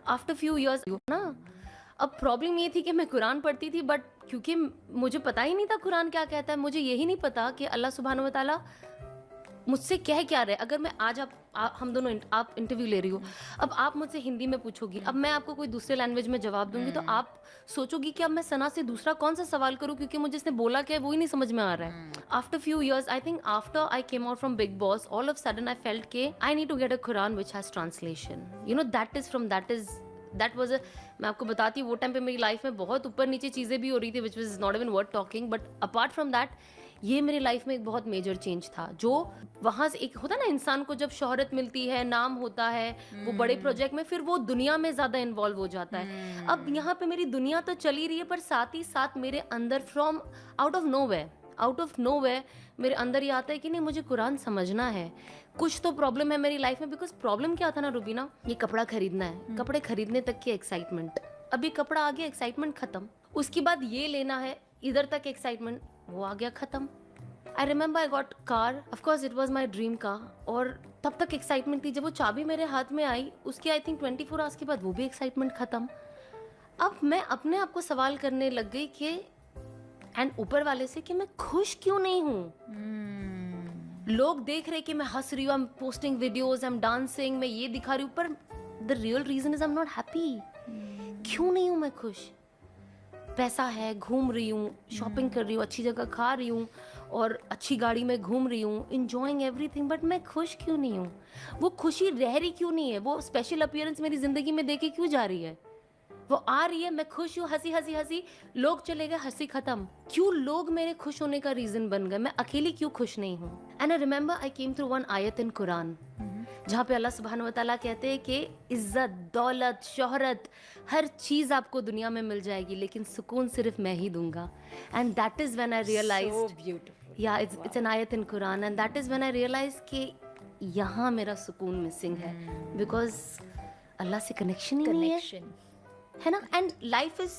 After few years ना, अब problem ये थी कि मैं कुरान पढ़ती थी, बट क्योंकि मुझे पता ही नहीं था कुरान क्या कहता है, मुझे यही नहीं पता कि अल्लाह सुब्हान व तआला मुझसे कह क्या रहे। अगर मैं आज हम दोनों आप इंटरव्यू ले रही हो, अब आप मुझसे हिंदी में पूछोगी, अब मैं आपको कोई दूसरे लैंग्वेज में जवाब दूंगी, तो आप सोचोगी कि अब मैं सना से दूसरा कौन सा सवाल करूं, क्योंकि मुझे इसने बोला क्या है वो ही नहीं समझ में आ रहा है। After few years, I think after I came out from Bigg Boss, all of sudden I felt के I need to get a Quran which has translation, you know, that was a, मैं आपको बताती हूँ वो टाइम पे मेरी लाइफ में बहुत ऊपर नीचे चीज़ें भी हो रही थी which was not even worth talking, but apart from that ये मेरी लाइफ में एक बहुत मेजर चेंज था। जो वहाँ से एक होता है ना, इंसान को जब शोहरत मिलती है, नाम होता है, वो बड़े प्रोजेक्ट में, फिर वो दुनिया में ज़्यादा इन्वॉल्व हो जाता है। अब यहाँ पे मेरी दुनिया तो चली रही है, पर साथ ही साथ मेरे अंदर फ्रॉम आउट ऑफ नो वे मेरे अंदर ये आता है कि नहीं, मुझे कुरान समझना है। कुछ तो प्रॉब्लम है मेरी लाइफ में, बिकॉज प्रॉब्लम क्या था ना रुबीना, ये कपड़ा खरीदना है, कपड़े खरीदने तक की एक्साइटमेंट, अभी कपड़ा आ गया, एक्साइटमेंट खत्म। उसके बाद ये लेना है, इधर तक एक्साइटमेंट, वो आ गया खत्म। I remember I got car, of course it was my dream car, और तब तक एक्साइटमेंट थी। जब वो चाबी मेरे हाथ में आई, उसके आई थिंक 24 आवर्स के बाद वो भी एक्साइटमेंट खत्म। अब मैं अपने आप को सवाल करने लग गई कि एंड ऊपर वाले से कि मैं खुश क्यों नहीं हूँ। लोग देख रहे कि मैं हंस रही हूँ, I am posting videos, I am dancing, मैं ये दिखा रही हूँ, पर the real reason is I am not happy. क्यों नहीं हूँ मैं खुश? पैसा है, घूम रही हूँ, शॉपिंग कर रही हूँ, अच्छी जगह खा रही हूँ, और अच्छी गाड़ी में घूम रही हूँ, इंजॉइंग एवरीथिंग, बट मैं खुश क्यों नहीं हूँ? वो खुशी रह रही क्यों नहीं है? वो स्पेशल अपीयरेंस मेरी जिंदगी में देके क्यों जा रही है? वो आ रही है, मैं खुश हूँ, हंसी हंसी हंसी, लोग चले गए, हंसी खत्म। क्यों लोग मेरे खुश होने का रीजन बन गए? मैं अकेली क्यों खुश नहीं हूँ? And I remember I came through one आयत इन कुरान, जहाँ पे अल्लाह सुब्हान व तआला कहते हैं कि इज्जत, दौलत, शोहरत, हर चीज आपको दुनिया में मिल जाएगी, लेकिन सुकून सिर्फ मैं ही दूंगा। And that is when I realized, So beautiful. या इट्स एन आयत in Quran, and that is when I realize कि यहाँ मेरा सुकून मिसिंग है, बिकॉज अल्लाह से कनेक्शन ही नहीं है, Connection. है ना? And life is